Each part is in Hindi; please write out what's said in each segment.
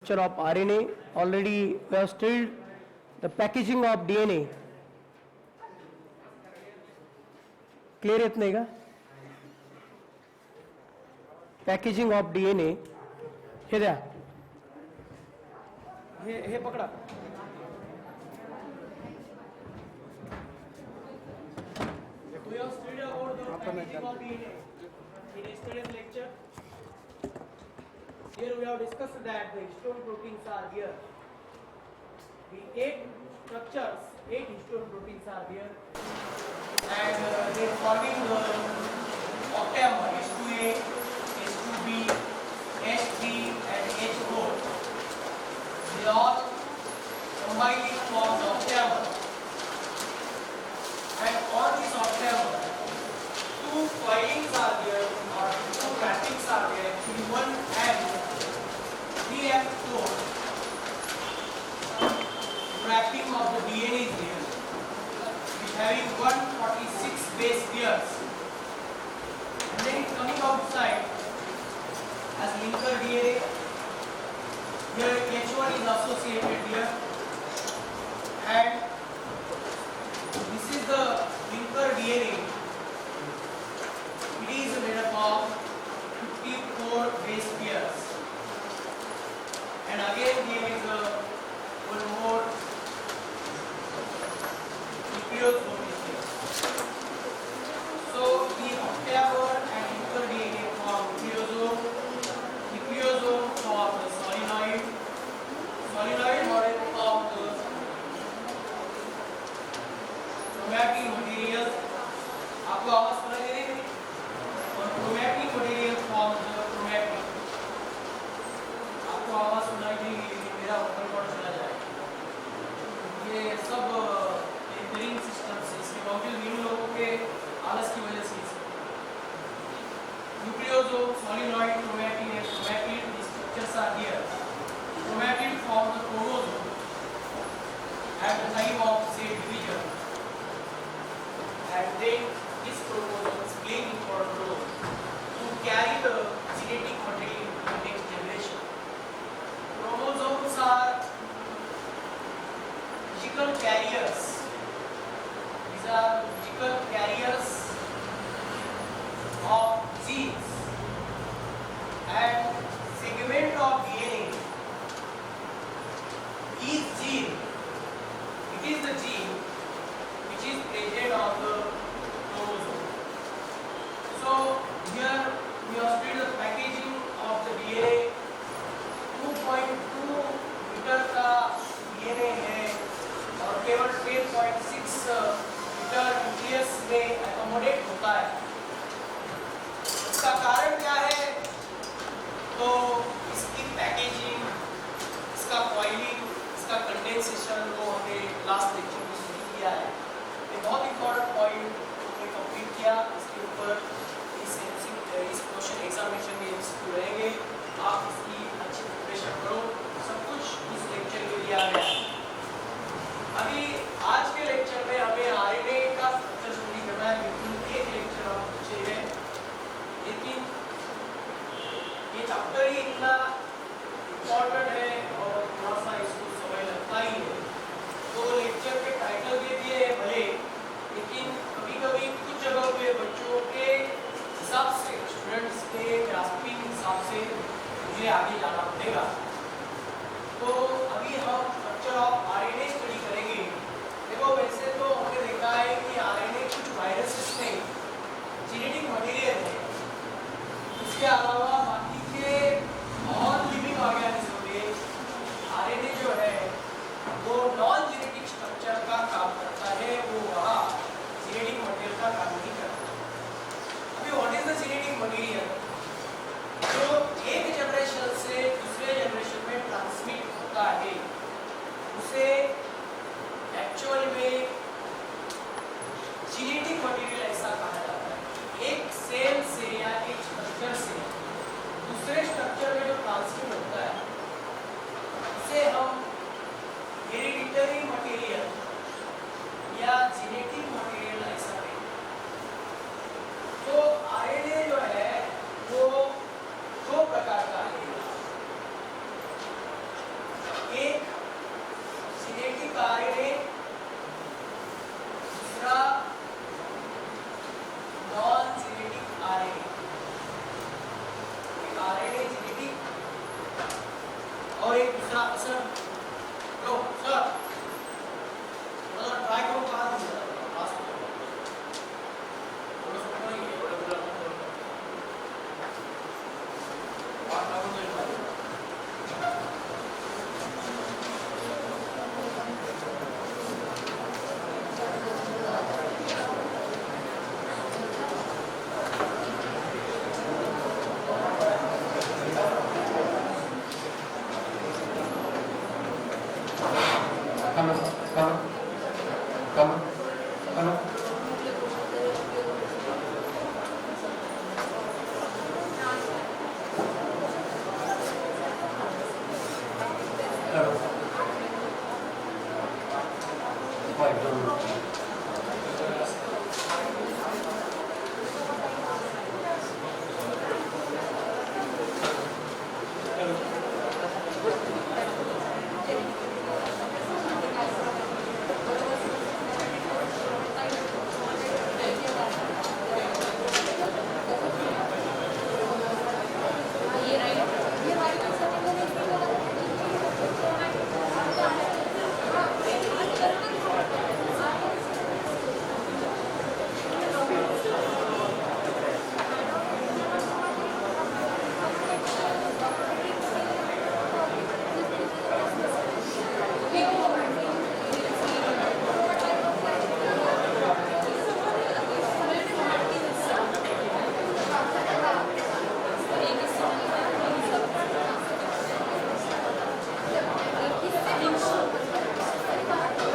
structure of RNA. Already we have studied the packaging of DNA. Clear it नहीं का? Packaging of DNA. हे द्या. हे पकड़ा. We have studied about the packaging of DNA in yesterday's lecture. Here we have discussed that the histone proteins are here. The 8 structures, 8 histone proteins are here, and they are forming the octamer H2A, H2B, H3, and H4. They all combine to form the octamer. And on this octamer, 2 filings are there, or 2 wrappings are there. Actually, one and 3F4 wrapping of the DNA is there, which having 146 base pairs. And then coming outside as linker DNA. Here H1 is associated here, and this is the linker DNA. It is made up of 54 base pairs, and again there is one more nucleosome is there. So the octamer and linker DNA form nucleosome. Nucleosome form the solenoid. Solenoid model form the chromatin material. आपको आवाज सुनाई दे रही है? और chromatin material form the chromatin. आपको आवाज सुनाई दे रही है? मेरा ऊपर कौन चला जाए? ये सब ब्रीदिंग सिस्टम से इसके बावजूद इन लोगों के आलस की वजह से nucleosome, solenoid, chromatin, and chromatin. These structures are here. Chromatin form the chromosome at the time of say division, and then this chromosome is playing important role to carry the genetic material to the next generation. Chromosomes are physical carriers. These are physical carriers of genes, and segment of DNA is gene. It is the gene which is present on the chromosome. So here we have studied the packaging of the DNA. 2.2 metre का DNA है और केवल 10.6 मीटर न्यूक्लियस में एकोमोडेट होता है. इसका कारण क्या है? तो इसकी पैकेजिंग, इसका कॉइलिंग, इसका कंडेंसेशन को हमने लास्ट लेक्चर में स्टडी किया है. ये बहुत इंपॉर्टेंट पॉइंट हमने कंप्लीट किया. इसके ऊपर इस क्वेश्चन एग्जामिनेशन में इंस्टीट्यूट रहेंगे. आप इसकी अच्छी प्रिपरेशन करो. सब कुछ इस लेक्चर के लिए आ गया. अभी आज के लेक्चर में हमें आरएनए का स्ट्रक्चर स्टडी करना है. लेकिन एक लेक्चर हम चाहिए, लेकिन ये चैप्टर ही इतना इम्पोर्टेंट है और थोड़ा सा इसको समय लगता ही है. तो लेक्चर के टाइटल दे दिए भले, लेकिन कभी-कभी कुछ जगहों पे बच्चों के हिसाब से, स्टूडेंट्स के ग्रास्पिंग हिसाब से मुझे आगे जाना पड़ेगा. तो अभी हम स्ट्रक्चर ऑफ आरएनए स्टडी करेंगे. देखो, वैसे तो हमने देखा है कि आरएनए कुछ वायरसेस में जेनेटिक मटेरियल है. इसके अलावा बाकी के और लिविंग ऑर्गेनिज्म में आरएनए जो है वो नॉन जेनेटिक स्ट्रक्चर का काम करता है. वो वहाँ जेनेटिक मटेरियल का काम नहीं करता. अभी what is the genetic material? जो एक जनरेशन से दूसरे जनरेशन में ट्रांसमिट होता है उसे एक्चुअल में जेनेटिक मटेरियल ऐसा कहा जाता है. एक सेल से या एक स्ट्रक्चर से दूसरे स्ट्रक्चर में जो ट्रांसमिट होता है उसे हम हेरिडिटरी मटेरियल या जेनेटिक मटेरियल ऐसा कहेंगे. तो आरएनए जो है वो 2 प्रकार का है. हेलो हेलो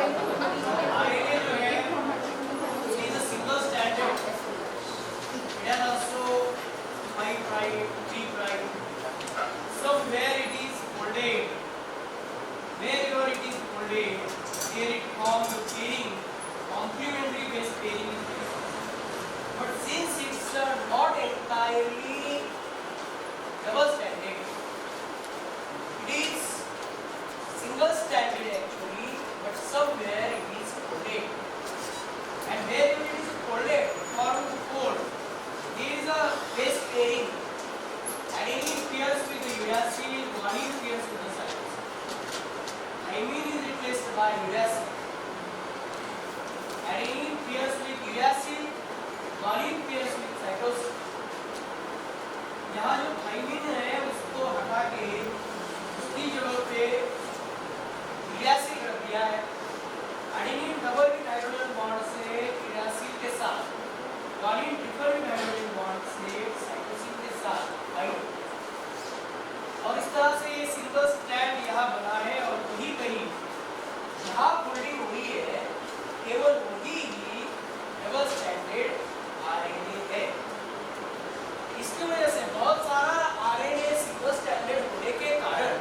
RNA जो है it is a single stranded. It has also 5 prime, 3 prime. Somewhere it is folded. Wherever it is folded, here it forms a pairing, complementary base pairing. But since it's not entirely double stranded, it is single stranded actually, but somewhere it is folded. And wherever it is folded, formed to fold, there is a base pairing. Adenine pairs with the uracil, guanine pairs with the cytosine. Thymine is replaced by uracil. Adenine pairs with uracil, guanine pairs with cytosine. यहाँ जो थाइमिन है उसको हटा के उसकी जगह पे uracil रख दिया है. Adenine double with hydrogen bond से uracil के साथ, guanine triple with hydrogen bond से साइटोसिन के साथ बाइंड. और इस तरह से ये सिंगल स्ट्रैंड यहाँ बना है. और कहीं कहीं जहाँ फोल्डिंग हुई है केवल वही ही डबल स्ट्रैंडेड आरएनए है. इसकी वजह से बहुत सारा आरएनए सिंगल स्ट्रैंडेड होने के कारण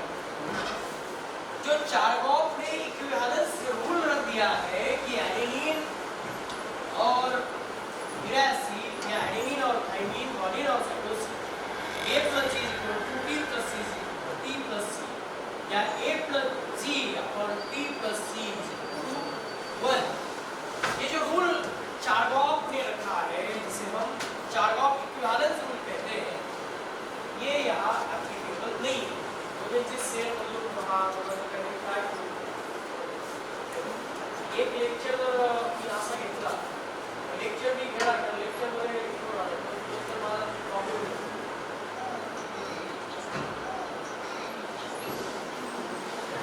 जो चारगॉफ ने इक्विवेलेंस रूल रख दिया है कि एडेनिन और यूरासिल या एडेनिन और थाइमिन, गुआनिन और cytosine A plus G is equal to T plus C is equal to T plus C या A plus G और T plus C is equal to 1. ये जो रूल चारगॉफ ने रखा है जिसे हम चारगॉफ इक्विवेलेंस रूल कहते हैं, ये यहाँ एप्लीकेबल नहीं है. तो बेंचेस शेयर कर लो वहाँ करने ट्राय करो. एक लेक्चर असा घेतला, लेक्चर मी घेतला, लेक्चर मध्ये प्रॉब्लेम.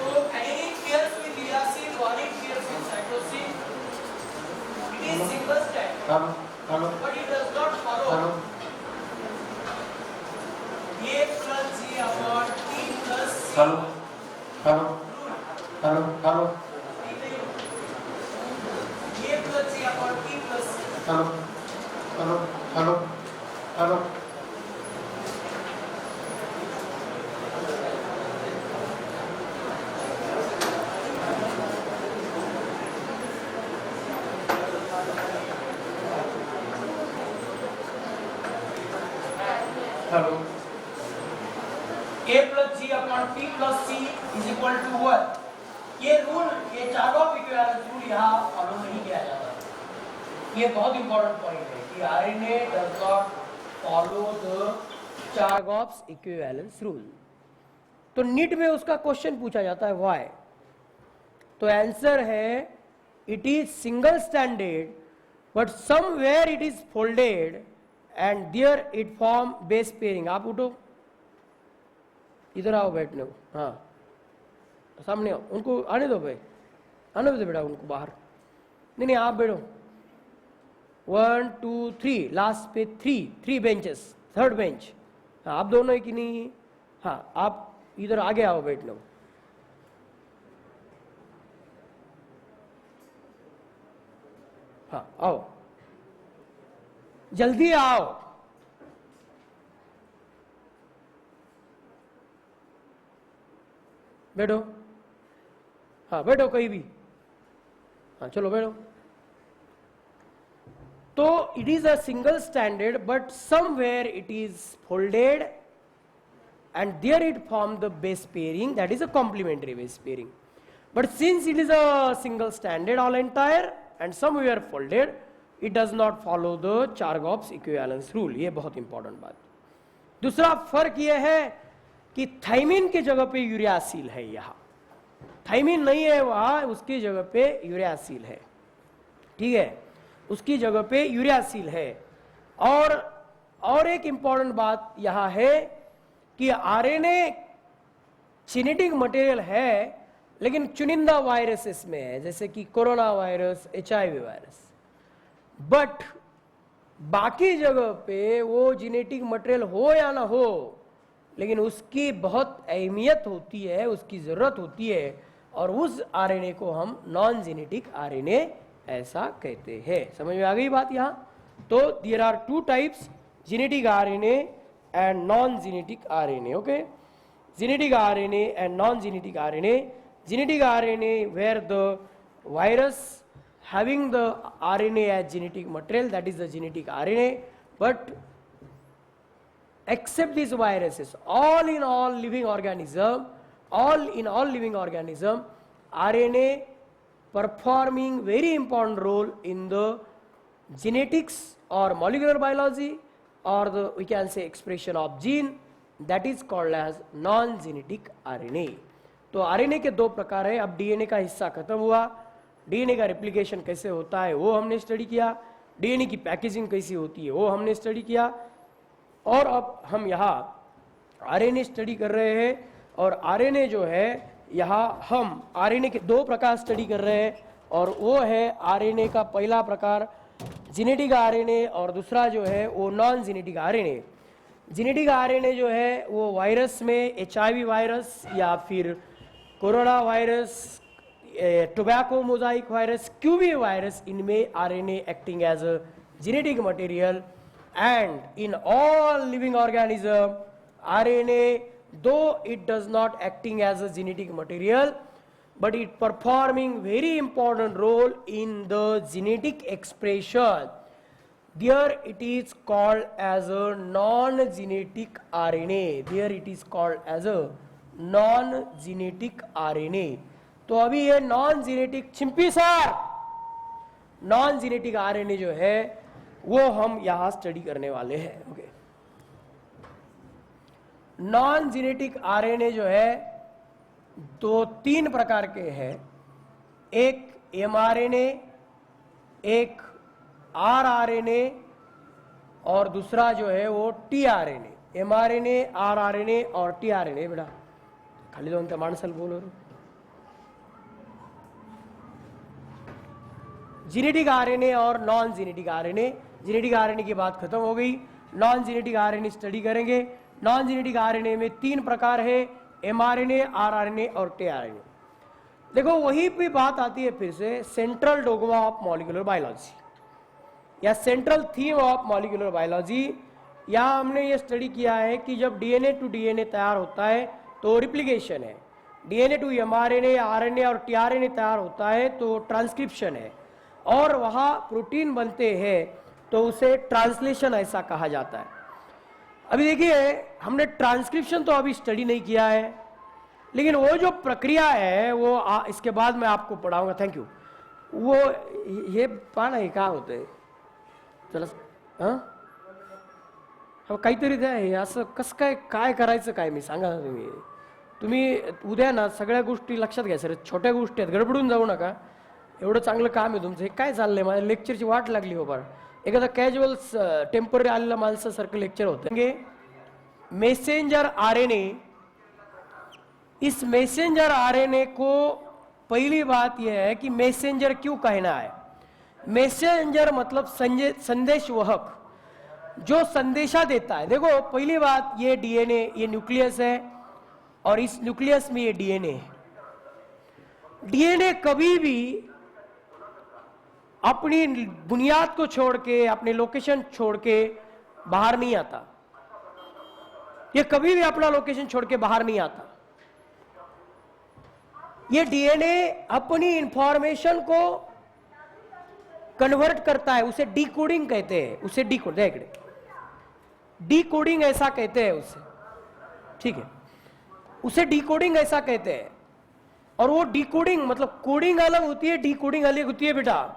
तो adenine pairs with uracil, guanine pairs with cytosine. It is single stranded, but it does not follow A plus G upon T plus C. Hello hello hello hello A plus G upon T plus C. Hello hello hello hello hello A plus G upon T plus C is equal to 1. ये रूल, ये चारगॉफ इक्विवेलेंस रूल यहाँ फॉलो नहीं किया जाता. ये बहुत इंपॉर्टेंट पॉइंट है कि RNA does not follow the Chargaff's equivalence rule. तो नीट में उसका क्वेश्चन पूछा जाता है व्हाई. तो आंसर है it is single standard but somewhere it is folded and there it form base pairing. आप उठो, इधर आओ बैठने को. हाँ सामने आओ, उनको आने दो भाई, आने दो बेटा उनको बाहर. नहीं आप बैठो. 1 2 3 लास्ट पे 3 बेंचेस, थर्ड बेंच. हाँ आप दोनों ही कि नहीं. हाँ आप इधर आगे आओ बैठने को. हाँ आओ, जल्दी आओ। बैठो, हाँ बैठो कहीं भी, हाँ चलो बैठो। तो it is a single standard but somewhere it is folded and there it form the base pairing, that is a complementary base pairing. But since it is a single standard all entire and somewhere folded, it does not follow the Chargaff's equivalence rule. ये बहुत इंपॉर्टेंट बात। दूसरा फर्क ये है कि थाइमिन के जगह पे यूरियासिल है, यहाँ थाइमिन नहीं है, वहां उसकी जगह पे यूरियासिल है, ठीक है, उसकी जगह पे यूरियासिल है। और एक इंपॉर्टेंट बात यहां है कि आरएनए जेनेटिक मटेरियल है लेकिन चुनिंदा वायरसेस में है, जैसे कि corona virus, HIV virus, but बाकी जगह पे वो जेनेटिक मटेरियल हो या ना हो, लेकिन उसकी बहुत अहमियत होती है, उसकी जरूरत होती है, और उस आरएनए को हम नॉन जेनेटिक आरएनए ऐसा कहते हैं। समझ में आ गई बात यहाँ? तो there are two types, genetic RNA and non-genetic RNA. Okay, genetic RNA and non-genetic RNA. Genetic RNA where the virus having the RNA as genetic material, that is the genetic RNA. But except these viruses, all in all living organism, RNA performing very important role in the genetics or molecular biology, or we can say expression of gene, that is called as non-genetic RNA. तो RNA के दो प्रकार है। अब DNA का हिस्सा खत्म हुआ, DNA का रेप्लिकेशन कैसे होता है वो हमने स्टडी किया, DNA की पैकेजिंग कैसी होती है वो हमने स्टडी किया, और अब हम यहाँ RNA स्टडी कर रहे हैं। और RNA जो है, यहाँ हम RNA के दो प्रकार स्टडी कर रहे हैं, और वो है RNA का पहला प्रकार जेनेटिक आरएनए, और दूसरा जो है वो non genetic RNA. Genetic RNA जो है वो वायरस में एचआईवी वायरस या फिर corona virus, tobacco mosaic virus, QV virus, इनमें RNA acting as a genetic material. And in all living organism RNA, though it does not acting as a genetic material, but it performing very important role in the genetic expression. There it is called as a non-genetic RNA. There it is called as a non-genetic RNA. तो अभी ये non-genetic, चिंपी सर, non-genetic RNA जो है वो हम यहाँ स्टडी करने वाले हैं। ओके, non-genetic RNA जो है दो तीन प्रकार के हैं, एक mRNA, एक rRNA, और दूसरा जो है वो tRNA। mRNA, rRNA और tRNA। बेटा खाली दोन त्या माणसाला बोलो। जेनेटिक आरएनए और non genetic RNA. Genetic RNA की बात खत्म हो गई, नॉन जेनेटिक आरएनए स्टडी करेंगे। नॉन जेनेटिक आरएनए में तीन प्रकार है, mRNA, rRNA और tRNA। देखो वही पे बात आती है फिर से, central dogma of molecular biology या central theme of molecular biology. यहाँ हमने ये स्टडी किया है कि जब डीएनए टू डीएनए तैयार होता है तो रिप्लिकेशन है, डीएनए टू mRNA, RNA और tRNA तैयार होता है तो ट्रांसक्रिप्शन है, और वहाँ प्रोटीन बनते हैं तो उसे ट्रांसलेशन ऐसा कहा जाता है। अभी देखिए, हमने ट्रांसक्रिप्शन तो अभी स्टडी नहीं किया है, लेकिन वो जो प्रक्रिया है वो इसके बाद मैं आपको पढ़ाऊंगा। Thank you. वो हे पान आहे का होतंय चला काहीतरी द्या, हे असं कसं काय करायचं काय, मी सांगा ना तुम्ही उद्या ना सगळ्या गोष्टी लक्षात घ्या सर, छोट्या गोष्टी आहेत, गडबडून जाऊ नका। एवढं चांगलं काम आहे तुमचं, हे काय चाललंय, माझ्या लेक्चरची वाट लागली हो बार। एखादा कॅज्युअल टेम्पररी आलेला माणसासारखं लेक्चर होतं। मैसेंजर आरएनए, इस मैसेंजर आरएनए को पहली बात यह है कि मैसेंजर क्यों कहना है। मैसेंजर मतलब संदेशवाहक, जो संदेशा देता है। देखो पहली बात, ये डीएनए, ये न्यूक्लियस है, और इस न्यूक्लियस में ये डीएनए है। डीएनए कभी भी अपनी बुनियाद को छोड़ के, अपने लोकेशन छोड़ के बाहर नहीं आता। ये कभी भी अपना लोकेशन छोड़ के बाहर नहीं आता। ये डीएनए अपनी इंफॉर्मेशन को कन्वर्ट करता है, उसे डिकोडिंग कहते हैं। उसे डिकोडिंग ऐसा कहते हैं उसे, ठीक है, उसे डिकोडिंग ऐसा कहते हैं। और वो डिकोडिंग मतलब कोडिंग अलग होती है, डिकोडिंग अलग होती है बेटा।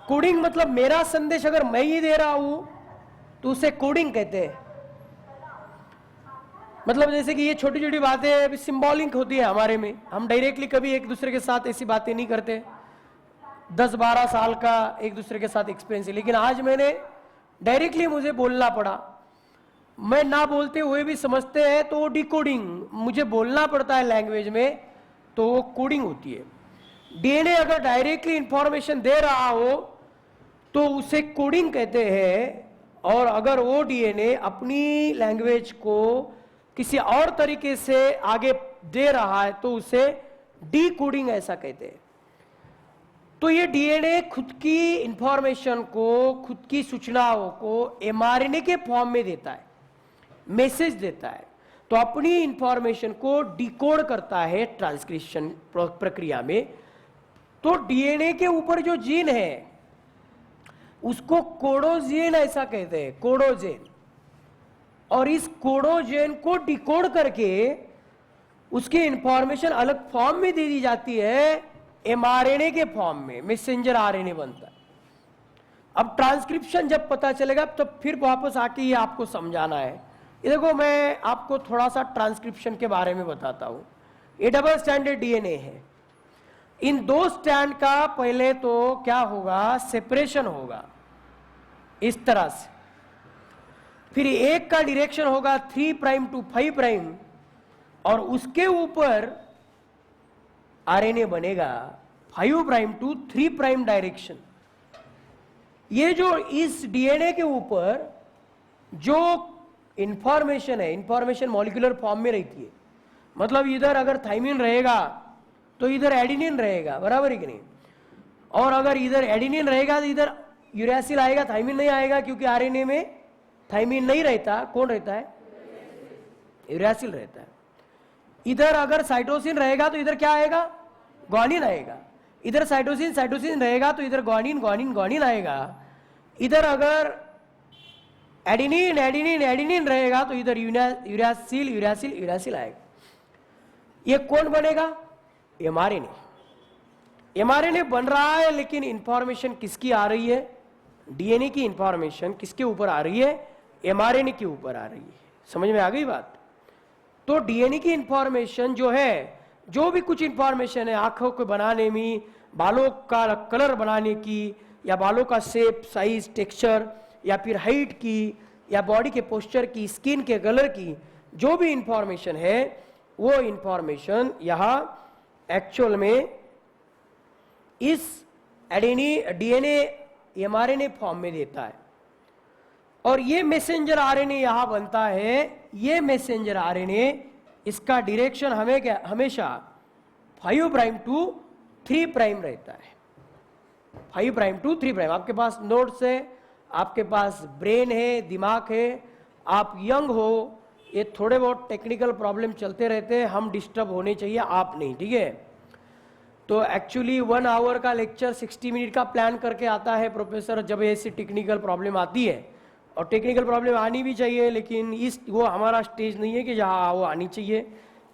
कोडिंग मतलब मेरा संदेश अगर मैं ही दे रहा हूं तो उसे कोडिंग कहते हैं। मतलब जैसे कि ये छोटी छोटी बातें अभी सिंबॉलिक होती है हमारे में, हम डायरेक्टली कभी एक दूसरे के साथ ऐसी बातें नहीं करते। 10-12 साल का एक दूसरे के साथ एक्सपीरियंस है, लेकिन आज मैंने डायरेक्टली मुझे बोलना पड़ा। मैं ना बोलते हुए भी समझते हैं तो वो डिकोडिंग, मुझे बोलना पड़ता है लैंग्वेज में तो वो कोडिंग होती है। डीएनए अगर डायरेक्टली इंफॉर्मेशन दे रहा हो तो उसे कोडिंग कहते हैं, और अगर वो डीएनए अपनी लैंग्वेज को किसी और तरीके से आगे दे रहा है तो उसे डिकोडिंग ऐसा कहते हैं। तो ये डीएनए खुद की इंफॉर्मेशन को, खुद की सूचनाओं को एमआरएनए के फॉर्म में देता है, मैसेज देता है। तो अपनी इंफॉर्मेशन को डिकोड करता है ट्रांसक्रिप्शन प्रक्रिया में। तो डीएनए के ऊपर जो जीन है उसको कोडोजेन ऐसा कहते हैं, कोडोजेन। और इस कोडोजेन को डिकोड करके उसकी इंफॉर्मेशन अलग फॉर्म में दे दी जाती है, एमआरएनए के फॉर्म में, मैसेंजर आरएनए बनता है। अब ट्रांसक्रिप्शन जब पता चलेगा तो फिर वापस आके ये आपको समझाना है। ये देखो, मैं आपको थोड़ा सा ट्रांसक्रिप्शन के बारे में बताता हूं। ये डबल स्टैंडर्ड डीएनए है। इन 2 स्टैंड का पहले तो क्या होगा, सेपरेशन होगा इस तरह से। फिर एक का डायरेक्शन होगा 3 प्राइम टू 5 प्राइम, और उसके ऊपर आरएनए बनेगा 5 प्राइम टू 3 प्राइम डायरेक्शन। ये जो इस डीएनए के ऊपर जो इंफॉर्मेशन है, इंफॉर्मेशन मॉलिक्यूलर फॉर्म में रहती है। मतलब इधर अगर थाइमिन रहेगा तो इधर एडिनिन रहेगा, बराबर है कि नहीं? और अगर इधर एडिनिन रहेगा तो इधर यूरासिल आएगा, थाइमिन नहीं आएगा, क्योंकि आरएनए में थाइमिन नहीं रहता। कौन रहता है? यूरासिल रहता है। इधर अगर साइटोसिन रहेगा तो इधर क्या आएगा? ग्वानिन आएगा। इधर साइटोसिन रहेगा तो इधर ग्वानिन आएगा। इधर अगर एडिनिन रहेगा तो इधर यूरासिल आएगा। ये कौन बनेगा? एमआरएनए बन रहा है, लेकिन इंफॉर्मेशन किसकी आ रही है? डीएनए की इंफॉर्मेशन किसके ऊपर आ रही है? एमआरएनए के ऊपर आ रही है। समझ में आ गई बात? तो डीएनए की इंफॉर्मेशन जो है, जो भी कुछ इंफॉर्मेशन है आंखों को बनाने में, बालों का कलर बनाने की, या बालों का शेप, साइज, टेक्सचर, या फिर हाइट की, या बॉडी के पोस्चर की, स्किन के कलर की, जो भी इंफॉर्मेशन है वो इंफॉर्मेशन यहाँ एक्चुअल में इस डीएनए एमआरएनए फॉर्म में देता है। और ये मैसेंजर आरएनए यहां बनता है। ये मैसेंजर आरएनए, इसका डायरेक्शन हमेशा 5 प्राइम टू 3 प्राइम रहता है। 5 प्राइम टू 3 प्राइम। आपके पास नोट्स है, आपके पास ब्रेन है, दिमाग है, आप यंग हो, ये थोड़े बहुत टेक्निकल प्रॉब्लम चलते रहते हैं, हम डिस्टर्ब होने चाहिए, आप नहीं, ठीक है? तो एक्चुअली 1 आवर का लेक्चर 60 मिनट का प्लान करके आता है प्रोफेसर, जब ऐसी टेक्निकल प्रॉब्लम आती है। और टेक्निकल प्रॉब्लम आनी भी चाहिए, लेकिन वो हमारा स्टेज नहीं है कि जहाँ वो आनी चाहिए।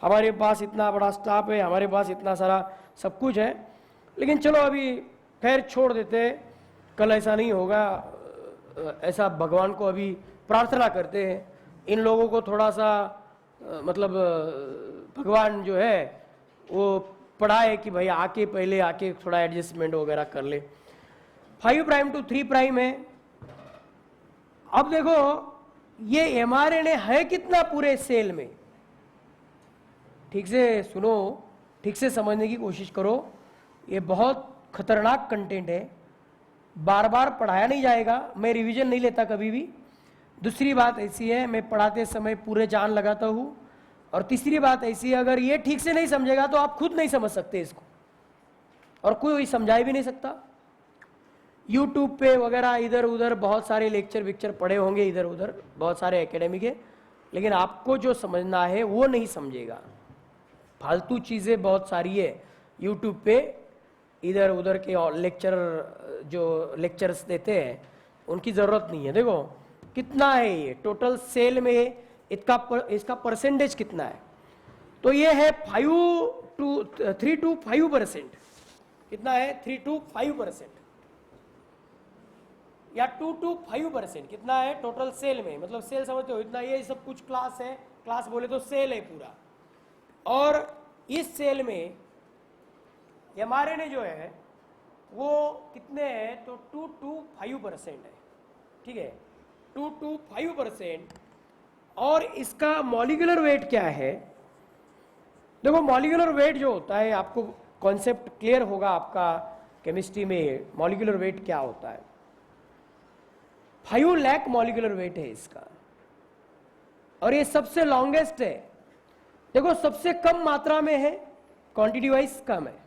हमारे पास इतना बड़ा स्टाफ है, हमारे पास इतना सारा सब कुछ है, लेकिन चलो अभी खैर छोड़ देते, कल ऐसा नहीं होगा, ऐसा भगवान को अभी प्रार्थना करते हैं। इन लोगों को थोड़ा सा मतलब भगवान जो है वो पढ़ाए कि भाई आके पहले आके थोड़ा एडजस्टमेंट वगैरह कर ले। 5 प्राइम टू 3 प्राइम है। अब देखो ये एमआरएनए है कितना पूरे सेल में, ठीक से सुनो, ठीक से समझने की कोशिश करो। ये बहुत खतरनाक कंटेंट है, बार बार पढ़ाया नहीं जाएगा, मैं रिवीजन नहीं लेता कभी भी। दूसरी बात ऐसी है, मैं पढ़ाते समय पूरे जान लगाता हूँ। और तीसरी बात ऐसी है, अगर ये ठीक से नहीं समझेगा तो आप खुद नहीं समझ सकते इसको, और कोई समझा भी नहीं सकता। यूट्यूब पे वगैरह इधर उधर बहुत सारे लेक्चर विक्चर पढ़े होंगे इधर उधर, बहुत सारे एकेडमी के, लेकिन आपको जो समझना है वो नहीं समझेगा। फालतू चीज़ें बहुत सारी है यूट्यूब पे, इधर उधर के लेक्चर जो लेक्चर्स देते हैं उनकी ज़रूरत नहीं है। देखो कितना है ये टोटल सेल में, इसका परसेंटेज कितना है, तो ये है 3 to 5%। कितना है? 3 to 5% या 2 to 5%। कितना है टोटल सेल में, मतलब सेल समझते हो इतना, ये सब कुछ क्लास है, क्लास बोले तो सेल है पूरा। और इस सेल में mRNA जो है वो कितने हैं, तो 2 to 5% है, ठीक है, 2 to 5%। और इसका मॉलिक्यूलर वेट क्या है? देखो मॉलिक्यूलर वेट जो होता है, आपको कॉन्सेप्ट क्लियर होगा आपका केमिस्ट्री में, मॉलिक्यूलर वेट क्या होता है। 5 लाख मॉलिक्यूलर वेट है इसका, और ये सबसे लॉन्गेस्ट है। देखो सबसे कम मात्रा में है, क्वांटिटी वाइज कम है,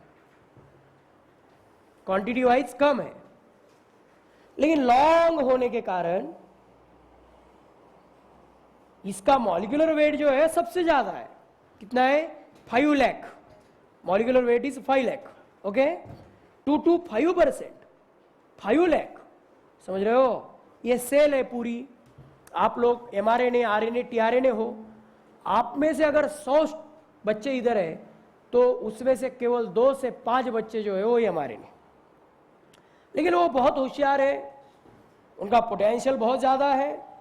क्वांटिटी वाइज कम है, लेकिन लॉन्ग होने के कारण इसका मॉलिक्यूलर वेट जो है सबसे ज्यादा है। कितना है? 5 lakh. Molecular weight is 5 lakh. Okay, 2 to 5%, 5 lakh. समझ रहे हो? ये सेल है पूरी। आप लोग mRNA, RNA, tRNA हो, आप में से अगर 100 बच्चे इधर है तो उसमें से केवल 2 से 5 बच्चे जो है वो mRNA, लेकिन वो बहुत होशियार है, उनका पोटेंशियल बहुत ज़्यादा है,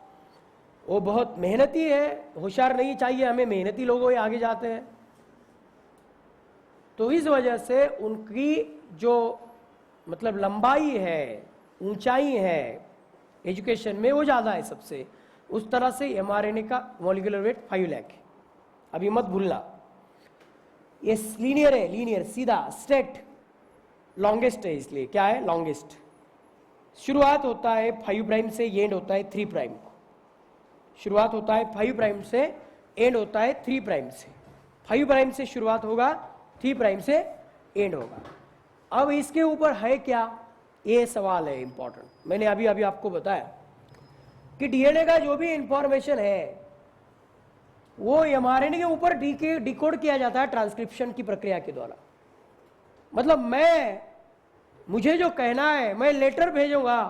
वो बहुत मेहनती है। होशियार नहीं चाहिए हमें, मेहनती लोगों ही आगे जाते हैं। तो इस वजह से उनकी जो मतलब लंबाई है, ऊंचाई है एजुकेशन में, वो ज़्यादा है सबसे। उस तरह से mRNA का मॉलिक्यूलर वेट 5 लाख है। अभी मत भूलना, ये लीनियर है, लीनियर सीधा स्ट्रेट, लॉन्गेस्ट है, इसलिए क्या है? लॉन्गेस्ट। शुरुआत होता है 5 प्राइम से, एंड होता है 3 प्राइम को। शुरुआत होता है 5 प्राइम से, एंड होता है 3 प्राइम से। 5 प्राइम से शुरुआत होगा, 3 प्राइम से एंड होगा। अब इसके ऊपर है क्या, ये सवाल है इंपॉर्टेंट। मैंने अभी अभी आपको बताया कि डीएनए का जो भी इंफॉर्मेशन है वो mRNA के ऊपर डिकोड किया जाता है ट्रांसक्रिप्शन की प्रक्रिया के द्वारा। मतलब मुझे जो कहना है, मैं लेटर भेजूंगा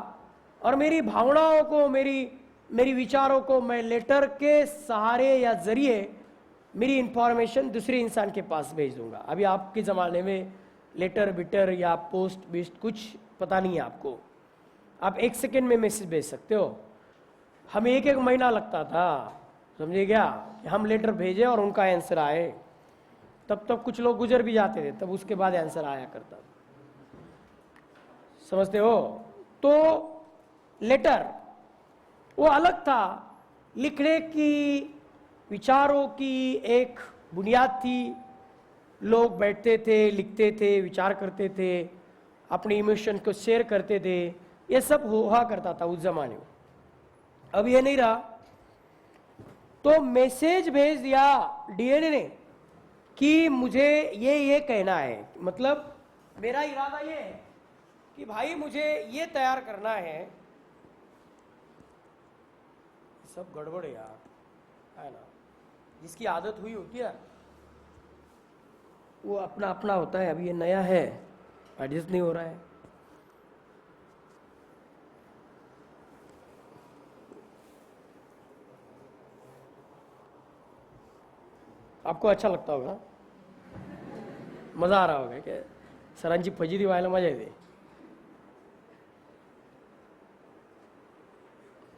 और मेरी भावनाओं को, मेरी विचारों को मैं लेटर के सहारे या जरिए मेरी इंफॉर्मेशन दूसरे इंसान के पास भेज दूंगा। अभी आपके ज़माने में लेटर बिटर या पोस्ट बिस्ट कुछ पता नहीं है आपको, आप 1 सेकेंड में मैसेज भेज सकते हो। हमें 1 महीना लगता था, समझे क्या, हम लेटर भेजे और उनका आंसर आए। तब तक कुछ लोग गुजर भी जाते थे, तब उसके बाद आंसर आया करता, समझते हो। तो लेटर वो अलग था, लिखने की, विचारों की एक बुनियाद थी। लोग बैठते थे, लिखते थे, विचार करते थे, अपने इमोशन को शेयर करते थे, ये सब हुआ करता था उस जमाने में। अब ये नहीं रहा। तो मैसेज भेज दिया डीएनए ने कि मुझे ये कहना है, मतलब मेरा इरादा ये है कि भाई मुझे ये तैयार करना है। सब गड़बड़ है यार, है ना, जिसकी आदत हुई होती है वो अपना अपना होता है। अभी ये नया है, एडजस्ट नहीं हो रहा है। आपको अच्छा लगता होगा, मजा आ रहा होगा क्या? सरांची फजिती व्हायला मजा येते।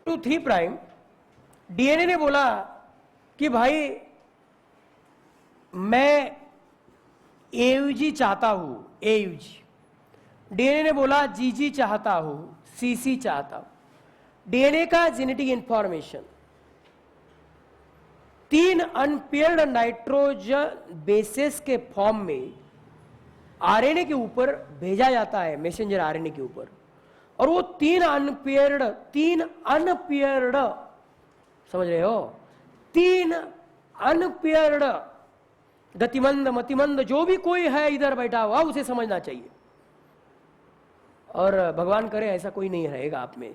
2 3 प्राइम डीएनए ने बोला कि भाई मैं एयूजी चाहता हूं, एयूजी। डीएनए ने बोला जीजी चाहता हूं, सीसी चाहता हूं। डीएनए का genetic information 3 unpaired nitrogen bases के फॉर्म में आरएनए के ऊपर भेजा जाता है, मैसेंजर आरएनए के ऊपर। और वो 3 अनपेयर्ड, समझ रहे हो, 3 अनपेयर्ड, गतिमंद मतिमंद जो भी कोई है इधर बैठा हुआ उसे समझना चाहिए। और भगवान करे ऐसा कोई नहीं रहेगा आप में।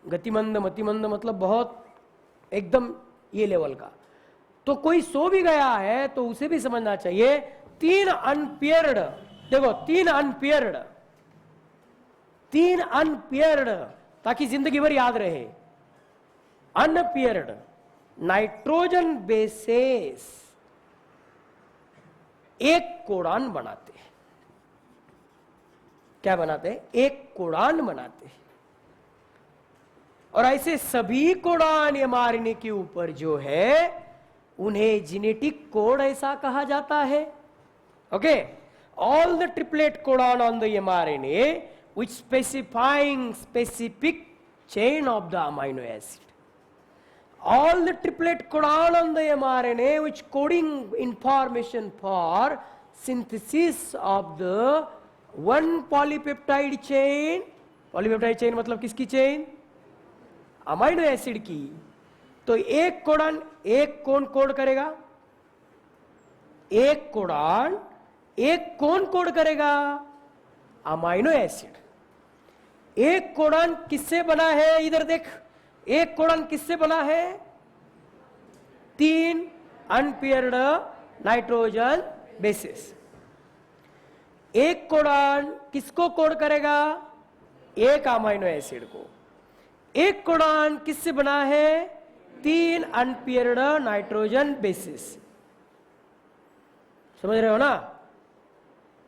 गतिमंद मतिमंद मतलब बहुत एकदम ये लेवल का। तो कोई सो भी गया है तो उसे भी समझना चाहिए 3 अनपेयर्ड, देखो 3 अनपेयर्ड ताकि जिंदगी भर याद रहे। अनपेयर्ड नाइट्रोजन बेसेस एक कोडान बनाते हैं। क्या बनाते हैं? एक कोडान बनाते हैं। और ऐसे सभी कोडान एमआरएनए के ऊपर जो है उन्हें जेनेटिक कोड ऐसा कहा जाता है। Okay, all the triplet codon on the mRNA which specifying specific chain of the amino acid. All the triplet codon on the mRNA which coding information for synthesis of the one polypeptide chain. Polypeptide chain मतलब किसकी चेन? अमाइनो एसिड की। तो एक कोडान एक कौन कोड करेगा? एक कोडान एक कौन कोड करेगा? Amino acid. एक कोडान किससे बना है? इधर देख, एक कोडान किससे बना है? 3 अनपेयर्ड नाइट्रोजन बेसिस। एक कोडान किसको कोड करेगा? एक अमाइनो एसिड को। एक कोडान किससे बना है? 3 अनपेयर्ड नाइट्रोजन बेसिस। समझ रहे हो ना?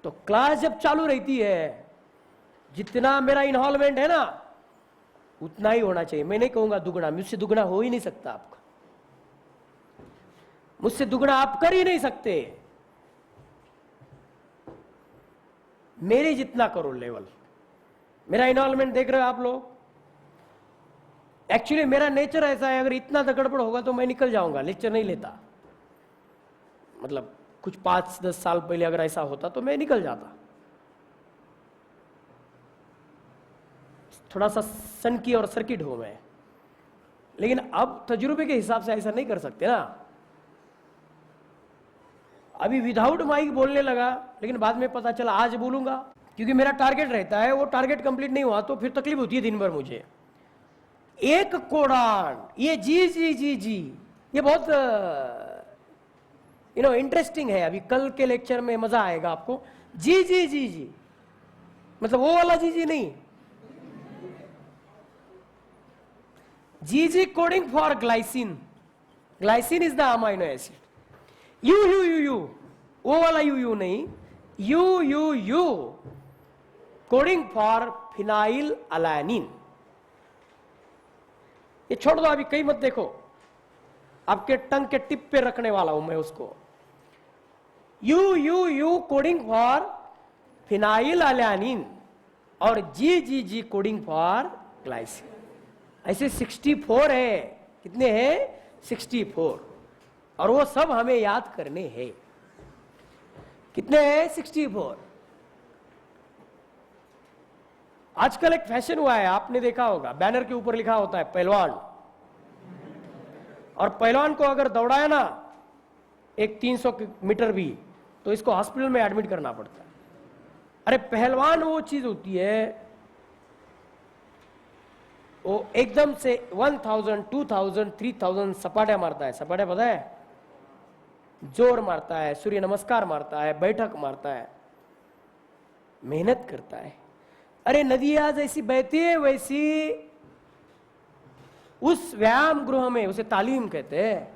तो क्लास जब चालू रहती है, जितना मेरा इन्वॉल्वमेंट है ना उतना ही होना चाहिए। मैं नहीं कहूंगा दुगना, मुझसे दुगना हो ही नहीं सकता आपका, मुझसे दुगना आप कर ही नहीं सकते। मेरे जितना करो लेवल। मेरा इन्वॉल्वमेंट देख रहे हो आप लोग। एक्चुअली मेरा नेचर ऐसा है, अगर इतना गड़बड़ होगा तो मैं निकल जाऊंगा, लेक्चर नहीं लेता। मतलब कुछ 5-10 साल पहले अगर ऐसा होता तो मैं निकल जाता। थोड़ा सा सनकी और सर्किट हो मैं, लेकिन अब तजुर्बे के हिसाब से ऐसा नहीं कर सकते ना। अभी विदाउट माइक बोलने लगा, लेकिन बाद में पता चला आज बोलूंगा, क्योंकि मेरा टारगेट रहता है। वो टारगेट कंप्लीट नहीं हुआ तो फिर तकलीफ होती है दिन भर मुझे। एक कोडान, ये जी जी जी जी, ये बहुत इंटरेस्टिंग है। अभी कल के लेक्चर में मजा आएगा आपको। जी जी जी जी मतलब वो वाला जी जी नहीं। G G coding for glycine. Glycine is the amino acid. U U U U, वो वाला यू यू नहीं। U U U coding for phenylalanine. ये छोड़ दो, अभी कहीं मत देखो, आपके टंग के टिप पे रखने वाला हूं मैं उसको। You U U coding for phenyl alanine और जी जी जी कोडिंग फॉर ग्लाइसिन। ऐसे 64 है। कितने हैं? 64। और वो सब हमें याद करने हैं। कितने हैं? 64। आजकल एक फैशन हुआ है, आपने देखा होगा, बैनर के ऊपर लिखा होता है पहलवान। और पहलवान को अगर दौड़ाया ना एक 300 मीटर भी, तो इसको हॉस्पिटल में एडमिट करना पड़ता है। अरे पहलवान वो चीज होती है, वो एकदम से 1000, 2000, 3000 सपाटे मारता है। सपाटे पता है? जोर मारता है, सूर्य नमस्कार मारता है, बैठक मारता है, मेहनत करता है। अरे नदियां जैसी बहती है वैसी उस व्यायाम गृह में, उसे तालीम कहते हैं।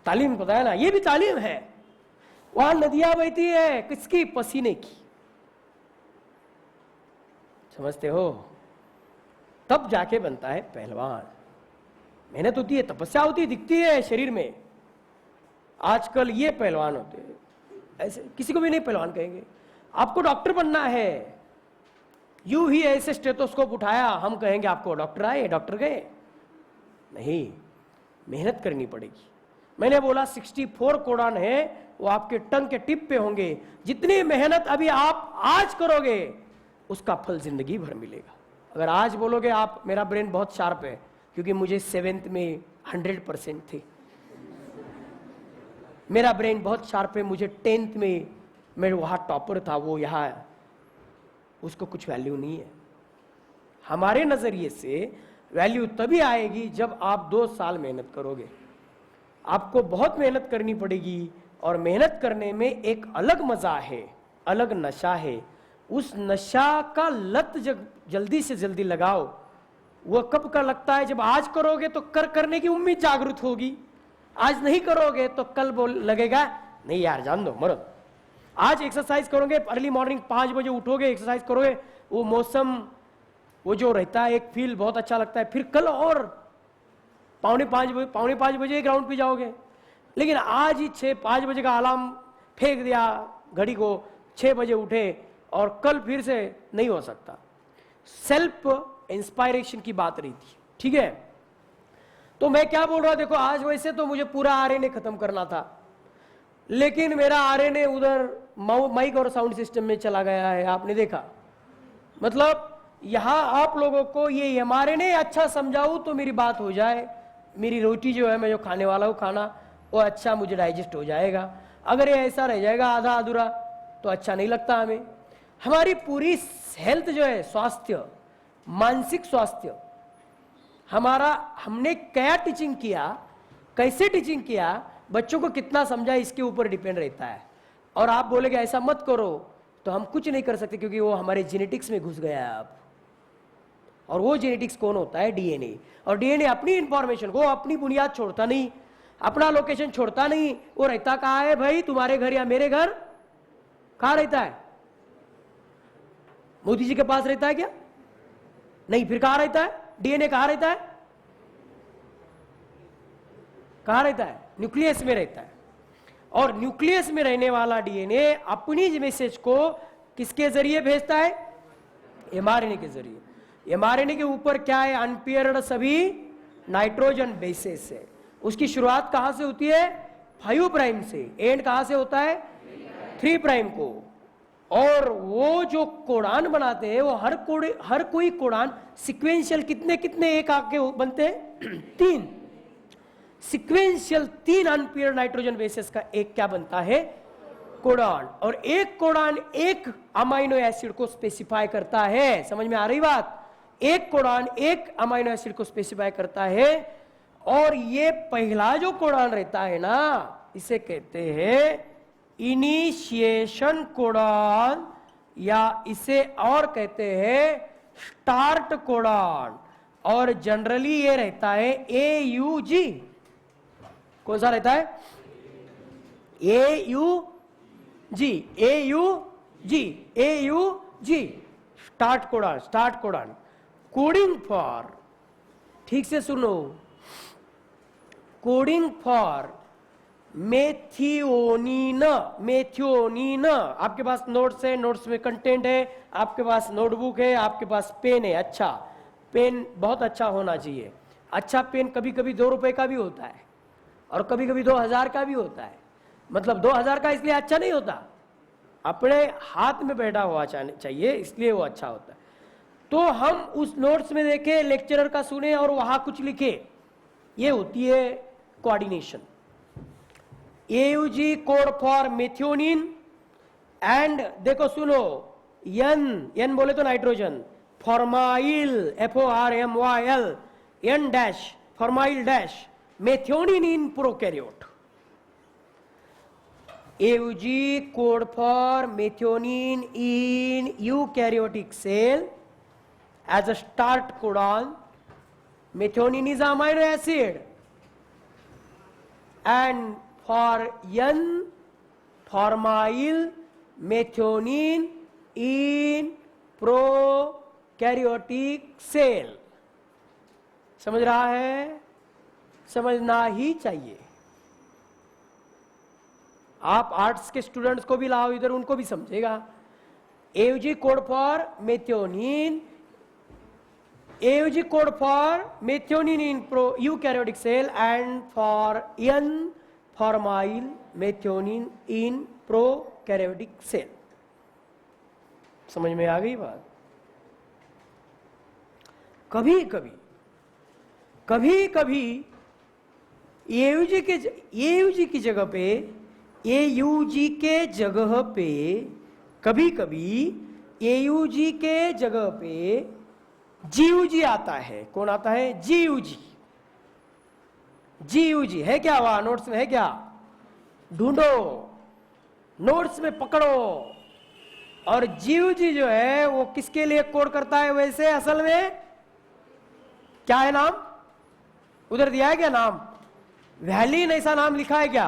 तालीम पता है ना? ये भी तालीम है। वहां नदियां बहती है, किसकी? पसीने की। समझते हो? तब जाके बनता है पहलवान। मेहनत होती है, तपस्या होती है, दिखती है शरीर में। आजकल ये पहलवान होते हैं, ऐसे किसी को भी नहीं पहलवान कहेंगे। आपको डॉक्टर बनना है, यूं ही ऐसे स्टेथोस्कोप उठाया हम कहेंगे आपको डॉक्टर आए डॉक्टर गए? नहीं, मेहनत करनी पड़ेगी। मैंने बोला 64 कोडान है, वो आपके टंग के टिप पे होंगे। जितनी मेहनत अभी आप आज करोगे उसका फल जिंदगी भर मिलेगा। अगर आज बोलोगे आप मेरा ब्रेन बहुत शार्प है, क्योंकि मुझे 7th में 100% थे, मेरा ब्रेन बहुत शार्प है, मुझे 10th में मैं वहां टॉपर था, वो यहाँ, उसको कुछ वैल्यू नहीं है। हमारे नजरिए से वैल्यू तभी आएगी जब आप 2 साल मेहनत करोगे। आपको बहुत मेहनत करनी पड़ेगी और मेहनत करने में एक अलग मजा है, अलग नशा है। उस नशा का लत जल्दी से जल्दी लगाओ। वो कब का लगता है? जब आज करोगे तो करने की उम्मीद जागृत होगी। आज नहीं करोगे तो कल लगेगा नहीं यार जान दो मरो। आज एक्सरसाइज करोगे, अर्ली मॉर्निंग 5 बजे उठोगे, एक्सरसाइज करोगे, वो मौसम वो जो रहता है एक फील बहुत अच्छा लगता है। फिर कल और पौने पाँच बजे ग्राउंड पे जाओगे। लेकिन आज ही 5 बजे का अलार्म फेंक दिया घड़ी को, 6 बजे उठे और कल फिर से नहीं हो सकता। सेल्फ इंस्पायरेशन की बात रही थी, ठीक है। तो मैं क्या बोल रहा हूं, देखो आज वैसे तो मुझे पूरा आरएनए खत्म करना था, लेकिन मेरा आरएनए उधर माइक और साउंड सिस्टम में चला गया है। आपने देखा, मतलब यहां आप लोगों को ये एमआरएनए अच्छा समझाऊं तो मेरी बात हो जाए। मेरी रोटी जो है, मैं जो खाने वाला हूं खाना, वो अच्छा मुझे डाइजेस्ट हो जाएगा। अगर ये ऐसा रह जाएगा आधा अधूरा तो अच्छा नहीं लगता हमें। हमारी पूरी हेल्थ जो है, स्वास्थ्य, मानसिक स्वास्थ्य, हमने क्या टीचिंग किया, कैसे टीचिंग किया, बच्चों को कितना समझा, इसके ऊपर डिपेंड रहता है। और आप बोलेगे ऐसा मत करो तो हम कुछ नहीं कर सकते, क्योंकि वो हमारे जेनेटिक्स में घुस गया है अब। और वो जेनेटिक्स कौन होता है? डीएनए। और डीएनए अपनी इंफॉर्मेशन को, अपनी बुनियाद छोड़ता नहीं, अपना लोकेशन छोड़ता नहीं। वो रहता कहाँ है भाई? तुम्हारे घर या मेरे घर? कहाँ रहता है? मोदी जी के पास रहता है क्या? नहीं, फिर कहां रहता है? डीएनए कहां रहता है? कहां रहता है? न्यूक्लियस में रहता है। और न्यूक्लियस में रहने वाला डीएनए अपनी मैसेज को किसके जरिए भेजता है? एमआरएनए के जरिए। एमआरएनए के ऊपर क्या है? अनपेयर्ड सभी नाइट्रोजन बेसेस है। उसकी शुरुआत कहां से होती है? 5 प्राइम से। एंड कहां से होता है? 3 प्राइम को। और वो जो कोडान बनाते हैं, वो हर कोई कोडान सिक्वेंशियल कितने एक आके बनते हैं? 3 सिक्वेंशियल, 3 अनपेयर्ड नाइट्रोजन बेसेस का एक क्या बनता है? कोडान। और एक कोडान एक अमाइनो एसिड को स्पेसिफाई करता है। समझ में आ रही बात? एक कोडान एक अमाइनो एसिड को स्पेसिफाई करता है। और ये पहला जो कोडान रहता है ना, इसे कहते हैं इनिशिएशन कोडान, या इसे और कहते हैं स्टार्ट कोडान। और जनरली ये रहता है AUG। कौन सा रहता है? AUG, start codon. Start codon coding for, ठीक से सुनो, कोडिंग फॉर मेथियोनिन। मेथियोनिन। आपके पास नोट्स है, नोट्स में कंटेंट है, आपके पास नोटबुक है, आपके पास पेन है। अच्छा, पेन बहुत अच्छा होना चाहिए। अच्छा पेन कभी कभी 2 रुपए का भी होता है और कभी कभी 2000 का भी होता है। मतलब 2000 का इसलिए अच्छा नहीं होता, अपने हाथ में बैठा हुआ चाहिए, इसलिए वो अच्छा होता है। तो हम उस नोट्स में देखे, लेक्चरर का सुने और वहां कुछ लिखे, ये होती है coordination. AUG code for methionine. And देखो सुनो, N बोले तो nitrogen, formyl, FORMYL, N dash formyl dash methionine in prokaryote. AUG code for methionine in eukaryotic cell as a start codon. Methionine is amino acid, and for N formyl methionine in prokaryotic cell. समझ रहा है? समझना ही चाहिए। आप आर्ट्स के स्टूडेंट्स को भी लाओ इधर, उनको भी समझेगा। AUG code for methionine, AUG code for methionine in eukaryotic cell and for N formyl methionine in prokaryotic cell. समझ में आ गई बात? कभी कभी AUG की जगह पे, AUG के जगह पे, कभी कभी AUG के जगह पे GUG आता है। कौन आता है? GUG। GUG है क्या? वहां नोट्स में है क्या? ढूंढो, नोट्स में पकड़ो। और GUG जो है वो किसके लिए कोड करता है वैसे? असल में क्या है नाम? उधर दिया है क्या नाम? वैलिन ऐसा नाम लिखा है क्या?